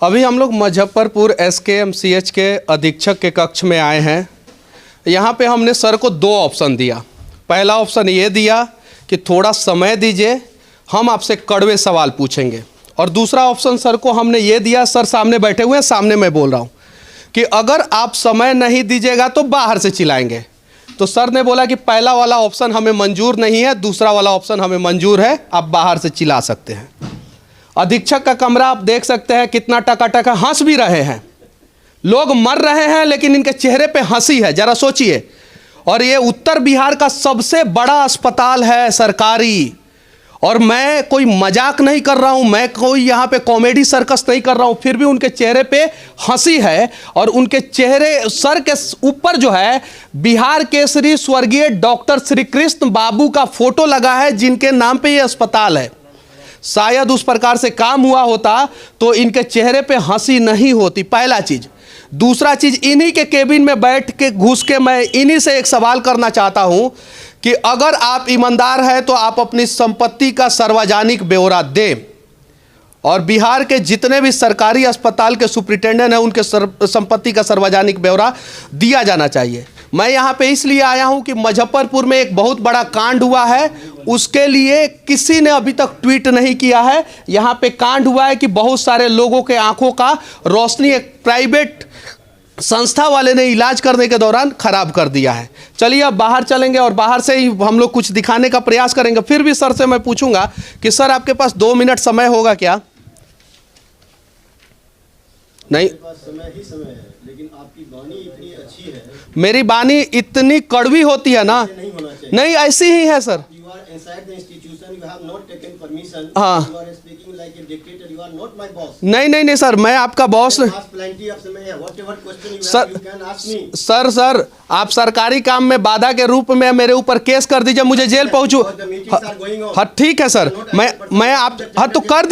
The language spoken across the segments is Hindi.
अभी हम लोग मुजफ्फरपुर SKMCH के अधीक्षक के कक्ष में आए हैं। यहाँ पे हमने सर को दो ऑप्शन दिया। पहला ऑप्शन ये दिया कि थोड़ा समय दीजिए, हम आपसे कड़वे सवाल पूछेंगे, और दूसरा ऑप्शन सर को हमने ये दिया, सर सामने बैठे हुए हैं, सामने मैं बोल रहा हूँ, कि अगर आप समय नहीं दीजिएगा तो बाहर से चिल्लाएंगे। तो सर ने बोला कि पहला वाला ऑप्शन हमें मंजूर नहीं है, दूसरा वाला ऑप्शन हमें मंजूर है, आप बाहर से चिल्ला सकते हैं। अधीक्षक का कमरा आप देख सकते हैं कितना टकाटक है, हंस भी रहे हैं, लोग मर रहे हैं लेकिन इनके चेहरे पे हंसी है, जरा सोचिए। और ये उत्तर बिहार का सबसे बड़ा अस्पताल है सरकारी, और मैं कोई मजाक नहीं कर रहा हूं, मैं कोई यहाँ पे कॉमेडी सर्कस नहीं कर रहा हूं, फिर भी उनके चेहरे पे हंसी है। और उनके चेहरे सर के ऊपर जो है बिहार केसरी स्वर्गीय डॉक्टर श्री कृष्ण बाबू का फोटो लगा है, जिनके नाम पे ये अस्पताल है। शायद उस प्रकार से काम हुआ होता तो इनके चेहरे पे हंसी नहीं होती, पहला चीज। दूसरा चीज, इन्हीं के केबिन में बैठ के घुस के मैं इन्हीं से एक सवाल करना चाहता हूं कि अगर आप ईमानदार हैं तो आप अपनी संपत्ति का सार्वजनिक ब्यौरा दें, और बिहार के जितने भी सरकारी अस्पताल के सुप्रिंटेंडेंट हैं उनके संपत्ति का सार्वजनिक ब्यौरा दिया जाना चाहिए। मैं यहाँ पे इसलिए आया हूँ कि मुजफ्फरपुर में एक बहुत बड़ा कांड हुआ है, उसके लिए किसी ने अभी तक ट्वीट नहीं किया है। यहाँ पे कांड हुआ है कि बहुत सारे लोगों के आंखों का रोशनी एक प्राइवेट संस्था वाले ने इलाज करने के दौरान खराब कर दिया है। चलिए अब बाहर चलेंगे और बाहर से ही हम लोग कुछ दिखाने का प्रयास करेंगे। फिर भी सर से मैं पूछूंगा कि सर आपके पास 2 मिनट समय होगा क्या? नहीं, समय ही समय है, लेकिन आपकी वाणी इतनी अच्छी है। मेरी वाणी इतनी कड़वी होती है ना? नहीं होना चाहिए। नहीं, ऐसी ही है sir. You are inside the institution, you have not taken permission. हाँ। You are speaking like a dictator, you are not my boss. नहीं सर, मैं आपका बॉस नहीं। Ask plenty of समय है, whatever question you sir, have, you can ask me. Sir आप सरकारी काम में बाधा के रूप में मेरे ऊपर केस कर दीजिए, मुझे jail पहुंचू। The meetings are going on. हाँ ठीक है सर, मैं आप हाँ तो कर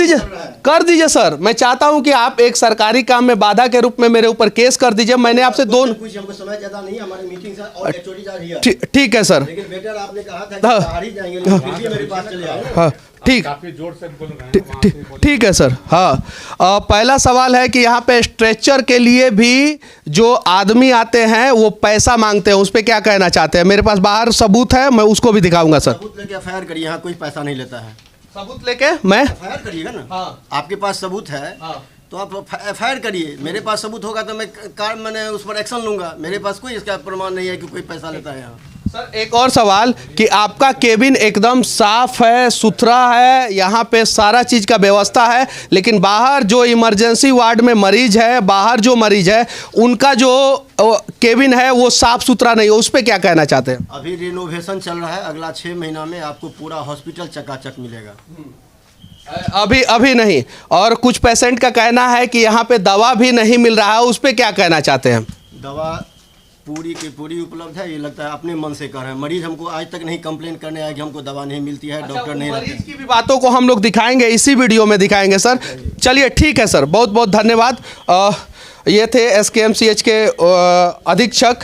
दीजिए सर। मैं चाहता हूं कि आप एक सरकारी काम में बाधा के रूप में मेरे ऊपर केस कर दीजिए। मैंने आपसे कुछ हमको समय ज्यादा नहीं, हमारी मीटिंग्स और HODs are here. ठीक है सर। लेकिन बेटर आपने कहा था कि बाहर ही जाएंगे, लेकिन फिर भी मेरे पास चले आए। हाँ ठीक, काफी जोर से बोल रहे हैं। ठीक है सर। हाँ, पहला सवाल है कि यहाँ पे स्ट्रेचर के लिए भी जो आदमी आते हैं वो पैसा मांगते हैं, उस पर क्या कहना चाहते हैं? मेरे पास बाहर सबूत है, मैं उसको भी दिखाऊंगा सर। सबूत लेके FIR करिए, यहाँ कोई पैसा नहीं लेता है। सबूत लेके मैं FIR करिएगा ना। हाँ। आपके पास सबूत है। हाँ। तो आप FIR करिए। मेरे पास सबूत होगा तो मैंने उस पर एक्शन लूंगा। मेरे पास कोई इसका प्रमाण नहीं है कि कोई पैसा लेता है यहाँ। सर एक और सवाल कि आपका केबिन एकदम साफ है, सुथरा है, यहाँ पे सारा चीज़ का व्यवस्था है, लेकिन बाहर जो इमरजेंसी वार्ड में मरीज है, बाहर जो मरीज है, उनका जो केबिन है वो साफ सुथरा नहीं है, उस पर क्या कहना चाहते हैं? अभी रिनोवेशन चल रहा है, अगला 6 महीना में आपको पूरा हॉस्पिटल चकाचक मिलेगा। अभी नहीं। और कुछ पेशेंट का कहना है कि यहाँ पे दवा भी नहीं मिल रहा है, उस पर क्या कहना चाहते हैं? दवा पूरी की पूरी उपलब्ध है, ये लगता है अपने मन से कर रहे हैं। मरीज हमको आज तक नहीं कंप्लेन करने आया कि हमको दवा नहीं मिलती है, डॉक्टर नहीं रहते। मरीज की भी बातों को हम लोग दिखाएंगे, इसी वीडियो में दिखाएंगे सर। चलिए ठीक है सर, बहुत बहुत धन्यवाद। ये थे SKMCH के अधीक्षक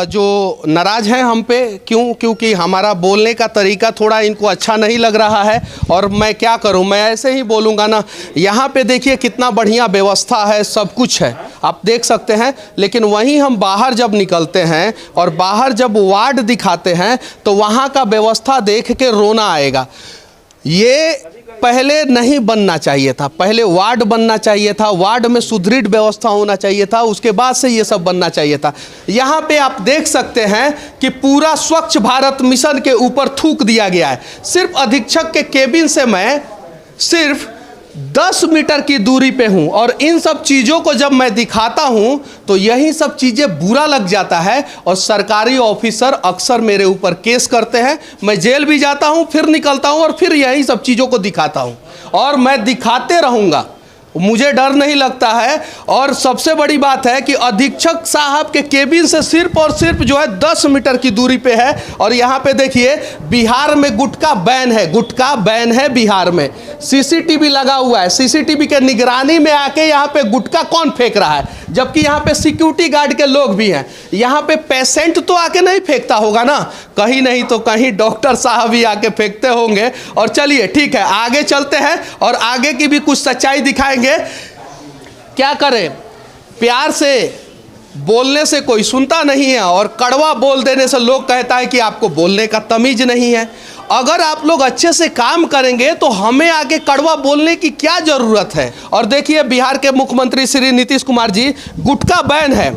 जो नाराज़ हैं हम पे, क्योंकि हमारा बोलने का तरीका थोड़ा इनको अच्छा नहीं लग रहा है, और मैं क्या करूं, मैं ऐसे ही बोलूँगा ना। यहाँ पे देखिए कितना बढ़िया व्यवस्था है, सब कुछ है, आप देख सकते हैं। लेकिन वहीं हम बाहर जब निकलते हैं और बाहर जब वार्ड दिखाते हैं तो वहाँ का व्यवस्था देख के रोना आएगा। ये पहले नहीं बनना चाहिए था, पहले वार्ड बनना चाहिए था, वार्ड में सुदृढ़ व्यवस्था होना चाहिए था, उसके बाद से ये सब बनना चाहिए था। यहाँ पे आप देख सकते हैं कि पूरा स्वच्छ भारत मिशन के ऊपर थूक दिया गया है। सिर्फ अधीक्षक के केबिन से मैं सिर्फ 10 मीटर की दूरी पे हूँ, और इन सब चीज़ों को जब मैं दिखाता हूँ तो यही सब चीज़ें बुरा लग जाता है, और सरकारी ऑफिसर अक्सर मेरे ऊपर केस करते हैं। मैं जेल भी जाता हूँ, फिर निकलता हूँ, और फिर यही सब चीज़ों को दिखाता हूँ, और मैं दिखाते रहूँगा, मुझे डर नहीं लगता है। और सबसे बड़ी बात है कि अधीक्षक साहब के केबिन से सिर्फ और सिर्फ जो है 10 मीटर की दूरी पे है। और यहाँ पे देखिए बिहार में गुटखा बैन है, गुटखा बैन है बिहार में। CCTV लगा हुआ है, CCTV के निगरानी में आके यहाँ पे गुटखा कौन फेंक रहा है, जबकि यहाँ पे सिक्योरिटी गार्ड के लोग भी हैं। यहाँ पे पेशेंट तो आके नहीं फेंकता होगा ना, कहीं नहीं तो कहीं डॉक्टर साहब ही आके फेंकते होंगे। और चलिए ठीक है, आगे चलते हैं और आगे की भी कुछ सच्चाई दिखाएंगे। क्या करें, प्यार से बोलने से कोई सुनता नहीं है और कड़वा बोल देने से लोग कहता है कि आपको बोलने का तमीज नहीं है। अगर आप लोग अच्छे से काम करेंगे तो हमें आगे कड़वा बोलने की क्या ज़रूरत है। और देखिए बिहार के मुख्यमंत्री श्री नीतीश कुमार जी, गुटखा बैन है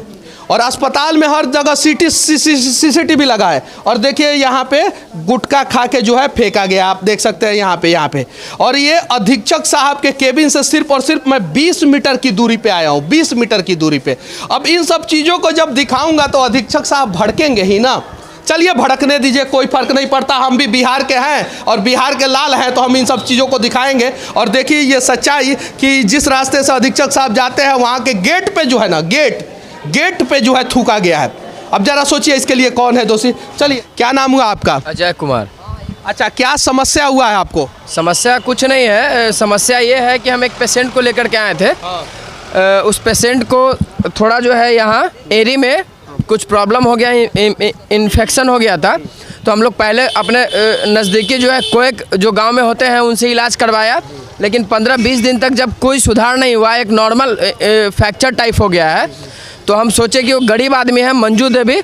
और अस्पताल में हर जगह सीसीटीवी लगा है और देखिए यहाँ पे गुटखा खा के जो है फेंका गया, आप देख सकते हैं यहाँ पे। और ये अधीक्षक साहब के केबिन से सिर्फ और सिर्फ मैं 20 मीटर की दूरी पे आया हूँ, 20 मीटर की दूरी पे। अब इन सब चीज़ों को जब दिखाऊंगा तो अधीक्षक साहब भड़केंगे ही ना। चलिए भड़कने दीजिए, कोई फर्क नहीं पड़ता, हम भी बिहार के हैं और बिहार के लाल हैं तो हम इन सब चीज़ों को दिखाएंगे। और देखिए ये सच्चाई कि जिस रास्ते से अधीक्षक साहब जाते हैं वहाँ के गेट पे जो है ना, गेट पे जो है थूका गया है। अब जरा सोचिए इसके लिए कौन है दोषी। चलिए, क्या नाम हुआ आपका? अजय कुमार। अच्छा, क्या समस्या हुआ है आपको? समस्या कुछ नहीं है, समस्या ये है कि हम एक पेशेंट को लेकर के आए थे। उस पेशेंट को थोड़ा जो है यहाँ एरी में कुछ प्रॉब्लम हो गया, इन्फेक्शन हो गया था। तो हम लोग पहले अपने नज़दीकी जो है कोएक जो गांव में होते हैं उनसे इलाज करवाया, लेकिन 15-20 दिन तक जब कोई सुधार नहीं हुआ, एक नॉर्मल फ्रैक्चर टाइप हो गया है। तो हम सोचे कि वो गरीब आदमी है, मंजू देवी,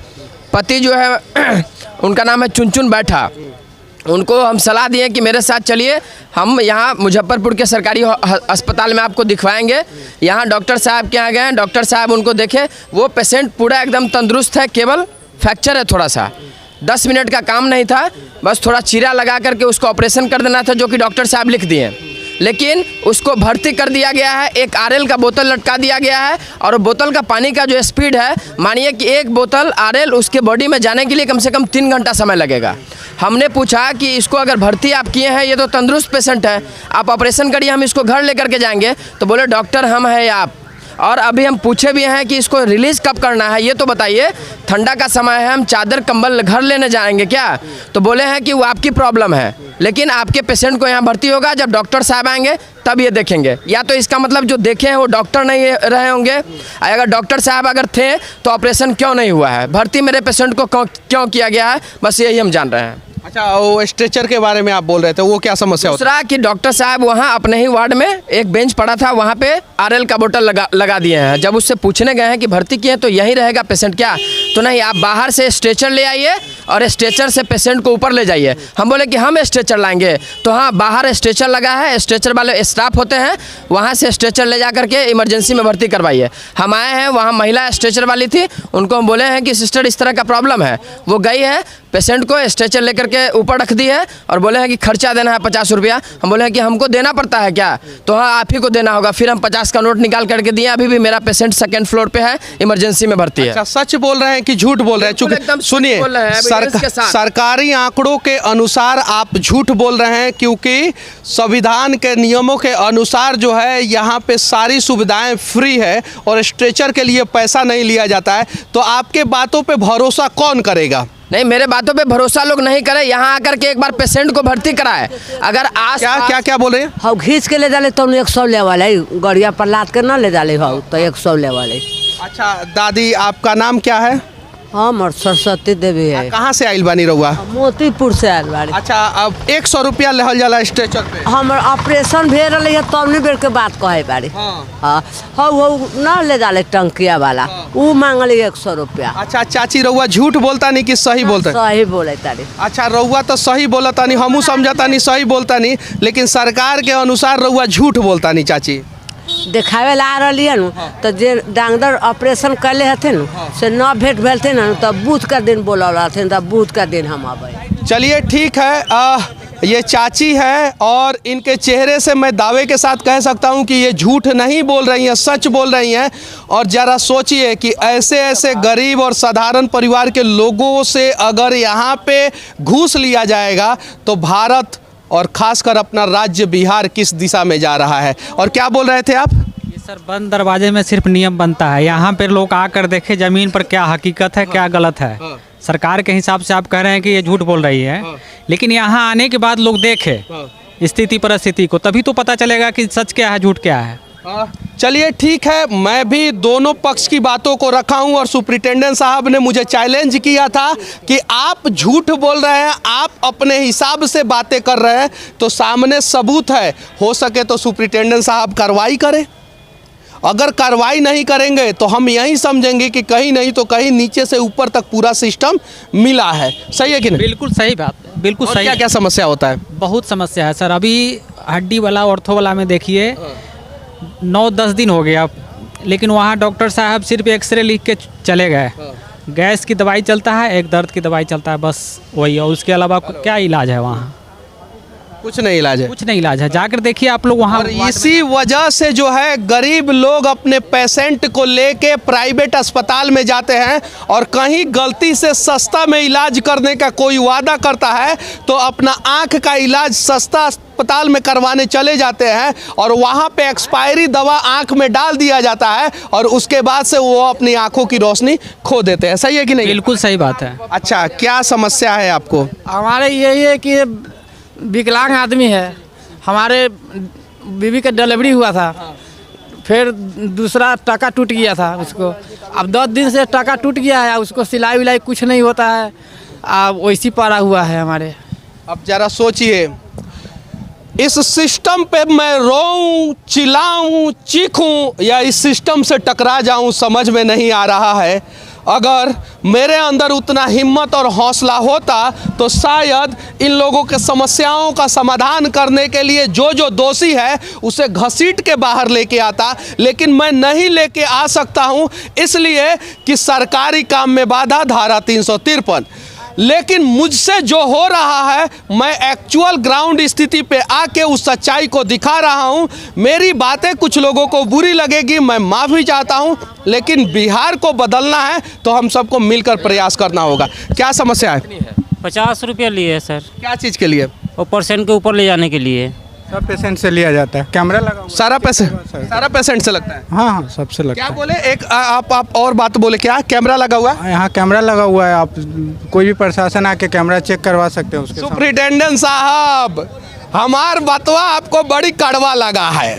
पति जो है उनका नाम है चुनचुन बैठा। उनको हम सलाह दिए कि मेरे साथ चलिए, हम यहाँ मुजफ्फरपुर के सरकारी अस्पताल में आपको दिखवाएंगे। यहाँ डॉक्टर साहब के यहाँ गए, डॉक्टर साहब उनको देखे, वो पेशेंट पूरा एकदम तंदुरुस्त है, केवल फ्रैक्चर है थोड़ा सा। 10 मिनट का काम नहीं था, बस थोड़ा चीरा लगा करके उसको ऑपरेशन कर देना था, जो कि डॉक्टर साहब लिख दिए। लेकिन उसको भर्ती कर दिया गया है, एक RL का बोतल लटका दिया गया है और बोतल का पानी का जो स्पीड है, मानिए कि एक बोतल RL उसके बॉडी में जाने के लिए कम से कम 3 घंटा समय लगेगा। हमने पूछा कि इसको अगर भर्ती आप किए हैं, ये तो तंदुरुस्त पेशेंट है, आप ऑपरेशन करिए, हम इसको घर लेकर के जाएंगे। तो बोले डॉक्टर हम हैं आप, और अभी हम पूछे भी हैं कि इसको रिलीज़ कब करना है, ये तो बताइए, ठंडा का समय है, हम चादर कंबल घर लेने जाएंगे क्या? तो बोले हैं कि वो आपकी प्रॉब्लम है, लेकिन आपके पेशेंट को यहाँ भर्ती होगा जब डॉक्टर साहब आएंगे तब ये देखेंगे। या तो इसका मतलब जो देखे हैं वो डॉक्टर नहीं रहे होंगे, अगर डॉक्टर साहब अगर थे तो ऑपरेशन क्यों नहीं हुआ है, भर्ती मेरे पेशेंट को क्यों किया गया है, बस यही हम जान रहे हैं। अच्छा, वो स्ट्रेचर के बारे में आप बोल रहे थे, वो क्या समस्या होती है? दूसरा कि डॉक्टर साहब वहाँ अपने ही वार्ड में एक बेंच पड़ा था, वहाँ पे RL का बोतल लगा दिए हैं। जब उससे पूछने गए हैं कि भर्ती किए तो यहीं रहेगा पेशेंट क्या, तो नहीं, आप बाहर से स्ट्रेचर ले आइए और स्ट्रेचर से पेशेंट को ऊपर ले जाइए। हम बोले कि हम स्ट्रेचर लाएंगे, तो हाँ, बाहर स्ट्रेचर लगा है, स्ट्रेचर वाले स्टाफ होते हैं, वहाँ से स्ट्रेचर ले जा करके इमरजेंसी में भर्ती करवाइए। हम आए हैं, वहाँ महिला स्ट्रेचर वाली थी, उनको हम बोले हैं कि सिस्टर इस तरह का प्रॉब्लम है, वो गई है, पेशेंट को स्ट्रेचर लेकर के ऊपर रख दी है और बोले हैं कि खर्चा देना है 50 रुपया। हम बोले हैं कि हमको देना पड़ता है क्या? तो हाँ, आप ही को देना होगा। फिर हम 50 का नोट निकाल करके दिए। अभी भी मेरा पेशेंट 2nd फ्लोर पे है, इमरजेंसी में भर्ती है। अच्छा, सच बोल रहे हैं कि झूठ बोल रहे हैं? चूंकि सुनिए, सरकारी आंकड़ों के अनुसार आप झूठ बोल रहे हैं, क्योंकि संविधान के नियमों के अनुसार जो है यहाँ पे सारी सुविधाएं फ्री है और स्ट्रेचर के लिए पैसा नहीं लिया जाता है। तो आपके बातों पे भरोसा कौन करेगा? नहीं, मेरे बातों पे भरोसा लोग नहीं करे, यहाँ आकर के एक बार पेशेंट को भर्ती कराए। अगर आज क्या बोल रहे हैं? हाँ, खींच के ले डाले तो 100 ले वाले, गड़िया पर लाद के ना ले डाले हो तो 100 ले वाले। अच्छा दादी, आपका नाम क्या है? हाँ, मोर सरस्वती देवी है। कहाँ से आइल बानी रहुआ? मोतीपुर से आयल बाड़ी। अच्छा, अब 100 रुपया लेहल जाला स्ट्रेचर पे? हमर ऑपरेशन भेज रही है तब नहीं बेर के बात कहे बाड़ी। हाँ, वो ना ले डाले टंकिया वाला, वो मांगली 100 रुपया। अच्छा चाची, रहुआ झूठ बोलता नहीं कि सही बोलता? सही बोले तारी। अच्छा, रहुआ तो सही बोलता नहीं, हमू समझता नहीं सही बोलता नहीं, लेकिन सरकार के अनुसार रहुआ झूठ बोलता नहीं। चाची देखावे ला आ रही है न, तो जे डॉक्टर ऑपरेशन कैले हथिन से न भेंट भेल थे न, तब बूथ का दिन बोला रहथिन, तब बूथ का दिन हम आवे। चलिए ठीक है, ये चाची है और इनके चेहरे से मैं दावे के साथ कह सकता हूं कि ये झूठ नहीं बोल रही हैं, सच बोल रही हैं। और ज़रा सोचिए कि ऐसे ऐसे गरीब और साधारण परिवार के लोगों से अगर यहाँ पे घूस लिया जाएगा तो भारत और खासकर अपना राज्य बिहार किस दिशा में जा रहा है। और क्या बोल रहे थे आप? ये सर बंद दरवाजे में सिर्फ नियम बनता है, यहाँ पर लोग आकर देखे ज़मीन पर क्या हकीकत है, क्या गलत है। सरकार के हिसाब से आप कह रहे हैं कि ये झूठ बोल रही है, लेकिन यहाँ आने के बाद लोग देखे स्थिति परिस्थिति को, तभी तो पता चलेगा कि सच क्या है, झूठ क्या है। चलिए ठीक है, मैं भी दोनों पक्ष की बातों को रखा हूं और सुपरिटेंडेंट साहब ने मुझे चैलेंज किया था कि आप झूठ बोल रहे हैं, आप अपने हिसाब से बातें कर रहे हैं, तो सामने सबूत है, हो सके तो सुपरिटेंडेंट साहब कार्रवाई करें। अगर कार्रवाई नहीं करेंगे तो हम यही समझेंगे कि कहीं नहीं तो कहीं नीचे से ऊपर तक पूरा सिस्टम मिला है। सही है कि नहीं? बिल्कुल सही बात, बिल्कुल सही। क्या क्या समस्या होता है? बहुत समस्या है सर। अभी हड्डी वाला ऑर्थो वाला में देखिए 9-10 दिन हो गया, लेकिन वहाँ डॉक्टर साहब सिर्फ एक्सरे लिख के चले गए। गैस की दवाई चलता है, एक दर्द की दवाई चलता है, बस वही। और उसके अलावा क्या इलाज है वहाँ? कुछ नहीं इलाज है। कुछ नहीं इलाज है, जाकर देखिए आप लोग वहाँ। और इसी वजह से जो है गरीब लोग अपने पेशेंट को लेके प्राइवेट अस्पताल में जाते हैं, और कहीं गलती से सस्ता में इलाज करने का कोई वादा करता है तो अपना आँख का इलाज सस्ता अस्पताल में करवाने चले जाते हैं, और वहाँ पे एक्सपायरी दवा आँख में डाल दिया जाता है, और उसके बाद से वो अपनी आँखों की रोशनी खो देते हैं। सही है कि नहीं? बिल्कुल सही बात है। अच्छा, क्या समस्या है आपको? हमारे यही है कि विकलांग आदमी है, हमारे बीवी का डिलीवरी हुआ था, फिर दूसरा टाका टूट गया था उसको। अब 10 दिन से टाका टूट गया है, उसको सिलाई विलाई कुछ नहीं होता है, अब वैसी पड़ा हुआ है हमारे। अब जरा सोचिए, इस सिस्टम पे मैं रोऊं, चिल्लाऊं, चीखूं या इस सिस्टम से टकरा जाऊं, समझ में नहीं आ रहा है। अगर मेरे अंदर उतना हिम्मत और हौसला होता तो शायद इन लोगों के समस्याओं का समाधान करने के लिए जो जो दोषी है उसे घसीट के बाहर लेके आता, लेकिन मैं नहीं लेके आ सकता हूं, इसलिए कि सरकारी काम में बाधा, धारा 353। लेकिन मुझसे जो हो रहा है, मैं एक्चुअल ग्राउंड स्थिति पे आके उस सच्चाई को दिखा रहा हूं। मेरी बातें कुछ लोगों को बुरी लगेगी, मैं माफ़ी चाहता हूं, लेकिन बिहार को बदलना है तो हम सबको मिलकर प्रयास करना होगा। क्या समस्या है? 50 रुपया लिए सर। क्या चीज़ के लिए? वो पेशेंट के ऊपर ले जाने के लिए। सब पेशेंट से लिया जाता है, कैमरा लगा हुआ। सारा पेशेंट से लगता है? हाँ हाँ, सबसे लगता क्या है। बोले? एक आप और बात बोले, क्या कैमरा लगा हुआ है? यहाँ कैमरा लगा हुआ है, आप कोई भी प्रशासन आके कैमरा चेक करवा सकते हैं उसके साथ। सुप्रिटेंडेंट साहब, हमार बतवा आपको बड़ी कड़वा लगा है।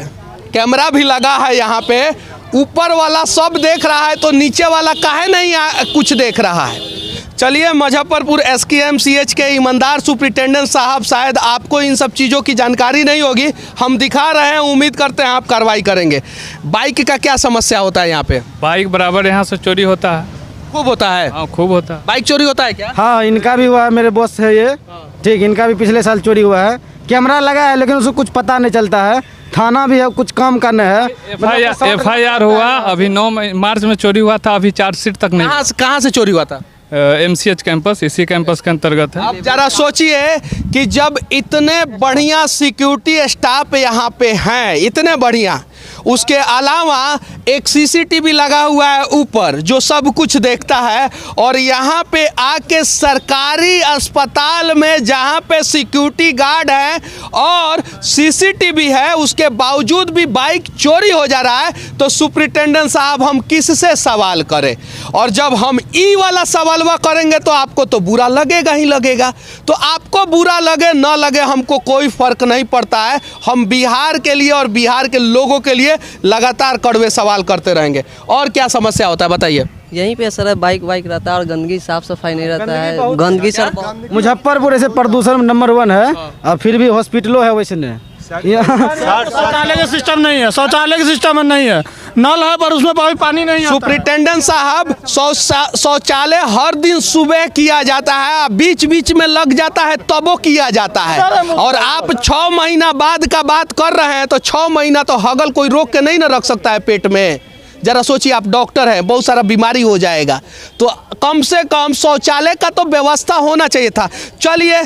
कैमरा भी लगा है यहाँ पे, ऊपर वाला सब देख रहा है तो नीचे वाला काहे नहीं कुछ देख रहा है? चलिए, मुजफ्फरपुर SKMCH के ईमानदार सुप्रिटेंडेंट साहब, शायद आपको इन सब चीज़ों की जानकारी नहीं होगी, हम दिखा रहे हैं, उम्मीद करते हैं आप कार्रवाई करेंगे। बाइक का क्या समस्या होता है यहाँ पे? बाइक बराबर यहाँ से चोरी होता है। खूब होता है? हाँ, खूब होता है। बाइक चोरी होता है क्या? हाँ, इनका भी हुआ है, मेरे बॉस है ये, ठीक, इनका भी पिछले साल चोरी हुआ है। कैमरा लगा है लेकिन उसको कुछ पता नहीं चलता है, थाना भी है, कुछ काम करना है। FIR हुआ, अभी 9 मार्च में चोरी हुआ था, अभी चार्जशीट तक नहीं। कहाँ से चोरी हुआ था? MCH कैंपस, इसी कैंपस के अंतर्गत है। अब जरा सोचिए कि जब इतने बढ़िया सिक्योरिटी स्टाफ यहाँ पे हैं, इतने बढ़िया, उसके अलावा एक CCTV लगा हुआ है ऊपर जो सब कुछ देखता है, और यहाँ पे आके सरकारी अस्पताल में जहाँ पे सिक्योरिटी गार्ड है और CCTV है, उसके बावजूद भी बाइक चोरी हो जा रहा है, तो सुप्रिटेंडेंट साहब हम किससे सवाल करें? और जब हम ई वाला सवाल करेंगे तो आपको तो बुरा लगेगा ही लगेगा। तो आपको बुरा लगे ना लगे, हमको कोई फर्क नहीं पड़ता है। हम बिहार के लिए और बिहार के लोगों के लिए लगातार कड़वे सवाल करते रहेंगे। और क्या समस्या होता है बताइए? यहीं पे सर बाइक वाइक रहता है और गंदगी, साफ सफाई नहीं रहता है, गंदगी सर। मुजफ्फरपुर ऐसे प्रदूषण नंबर 1 है, और फिर भी हॉस्पिटलों है वैसे नहीं। शौचालय का सिस्टम नहीं है, शौचालय का सिस्टम नहीं है, नल है पर उसमें पानी नहीं आता। सुप्रिटेंडेंट साहब, शौचालय हर दिन सुबह किया जाता है, बीच बीच में लग जाता है तबो किया जाता है, और आप 6 महीना बाद का बात कर रहे हैं, तो 6 महीना तो हगल कोई रोक के नहीं ना रख सकता है पेट में। जरा सोचिए, आप डॉक्टर हैं, बहुत सारा बीमारी हो जाएगा, तो कम से कम शौचालय का तो व्यवस्था होना चाहिए था। चलिए,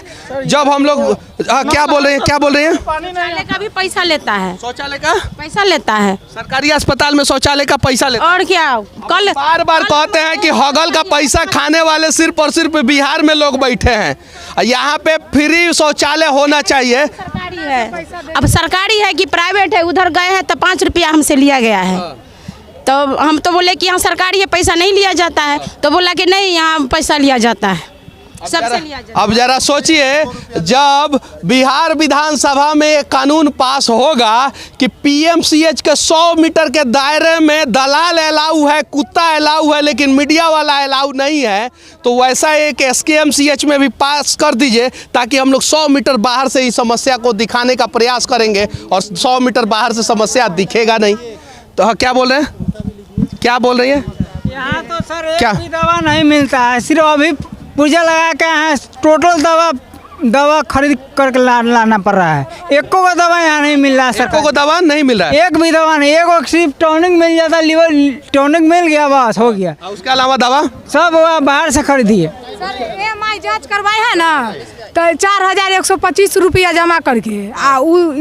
जब हम लोग क्या बोल रहे हैं? शौचालय का भी पैसा लेता है, शौचालय का पैसा लेता है, सरकारी अस्पताल में शौचालय का पैसा लेता है। और क्या? कल बार बार कहते हैं कि हगल का पैसा खाने वाले सिर्फ और सिर्फ बिहार में लोग बैठे हैं। यहाँ पे फ्री शौचालय होना चाहिए। सरकारी है, अब सरकारी है कि प्राइवेट है? उधर गए हैं तो 5 रुपया हमसे लिया गया है, तो हम तो बोले कि यहाँ सरकारी है, पैसा नहीं लिया जाता है, तो बोला कि नहीं, यहाँ पैसा लिया जाता है, सबसे लिया जाता है। अब जरा सोचिए, जब बिहार विधानसभा में कानून पास होगा कि PMCH के 100 मीटर के दायरे में दलाल अलाउ है, कुत्ता अलाउ है, लेकिन मीडिया वाला अलाउ नहीं है, तो वैसा एक SKMCH में भी पास कर दीजिए, ताकि हम लोग 100 मीटर बाहर से इस समस्या को दिखाने का प्रयास करेंगे, और 100 मीटर बाहर से समस्या दिखेगा नहीं। तो हाँ, क्या बोल रहे हैं, क्या बोल रही है? यहाँ तो सर एक क्या? भी दवा नहीं मिलता है, सिर्फ अभी पूजा लगा के यहाँ टोटल दवा खरीद करके लाना पड़ रहा है। एको का दवा यहाँ नहीं मिल रहा है सबको को दवा नहीं मिल रहा है? एक भी दवा नहीं, एक सिर्फ टॉनिक मिल जाता, लीवर टॉनिक मिल गया, बस हो गया। उसके अलावा दवा सब बाहर से खरीदिए। सर EMI जांच करवाए हैं ना, तो 4125 रुपया जमा करके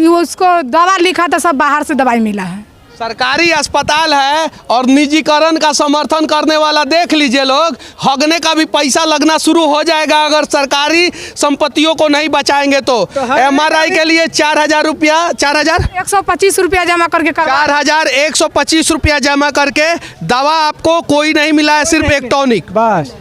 उसको दवा लिखा था, सब बाहर से दवाई मिला है। सरकारी अस्पताल है और निजीकरण का समर्थन करने वाला देख लीजिए लोग, हगने का भी पैसा लगना शुरू हो जाएगा अगर सरकारी संपत्तियों को नहीं बचाएंगे तो। MRI के लिए 4000 रुपया, 125 रुपया जमा करके 4125 रुपया जमा करके दवा आपको कोई नहीं मिला है, सिर्फ एक टॉनिक बस।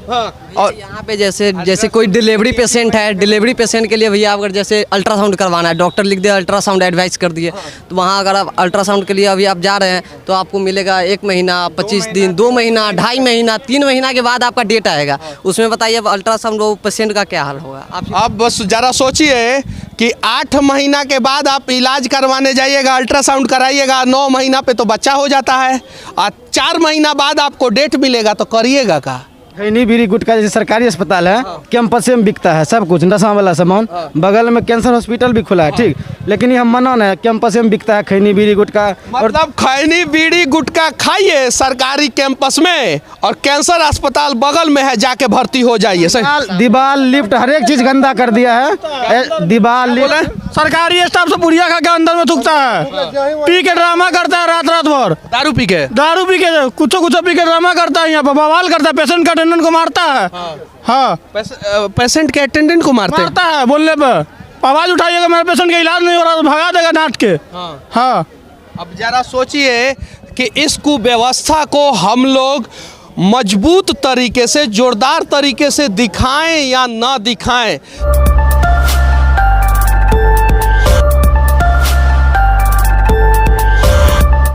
और यहाँ पे जैसे कोई डिलीवरी पेशेंट है, डिलीवरी पेशेंट के लिए भैया अगर जैसे अल्ट्रासाउंड करवाना है, डॉक्टर लिख दे अल्ट्रासाउंड एडवाइस कर दिए, तो वहाँ अगर आप अल्ट्रासाउंड के लिए अभी आप जा रहे हैं तो आपको मिलेगा 1 महीना, 25 दिन, 2 महीना, 2.5 महीना, 3 महीना के बाद आपका डेट आएगा। उसमें बताइए अब अल्ट्रासाउंड वो पेशेंट का क्या हाल होगा। आप बस ज़रा सोचिए कि 8 महीना के बाद आप इलाज करवाने जाइएगा, अल्ट्रासाउंड कराइएगा, 9 महीना पे तो बच्चा हो जाता है, और 4 महीना बाद आपको डेट मिलेगा, तो करिएगा का? खैनी बीड़ी गुटखा जैसे सरकारी अस्पताल है, कैंपस में बिकता है सब कुछ, नशा वाला सामान। बगल में कैंसर हॉस्पिटल भी खुला है, ठीक, लेकिन ये हम मना है, कैंपस में बिकता है खैनी बीड़ी गुटखा। मतलब खैनी बीड़ी गुटखा खाइए सरकारी कैंपस में, और कैंसर अस्पताल बगल में है, जाके भर्ती हो जाइए। दीवार लिफ्ट हर एक चीज गंदा कर दिया है, दीवार लिफ्ट। सरकारी स्टाफ से पुड़िया खा के अंदर में थूकता है, पी के ड्रामा करता है रात भर, दारू पी के कुछ पी के ड्रामा करता है, यहाँ पर बवाल करता है, पेशेंट का अटेंडेंट को मारता है। हाँ, पेशेंट के अटेंडेंट को मारता है बोलने पर, आवाज उठाइएगा मेरे पेशेंट का इलाज नहीं हो रहा तो भगा देगा डांट के। हाँ, अब जरा सोचिए कि इस कुव्यवस्था को हम लोग मजबूत तरीके से, जोरदार तरीके से दिखाएं या ना दिखाएं।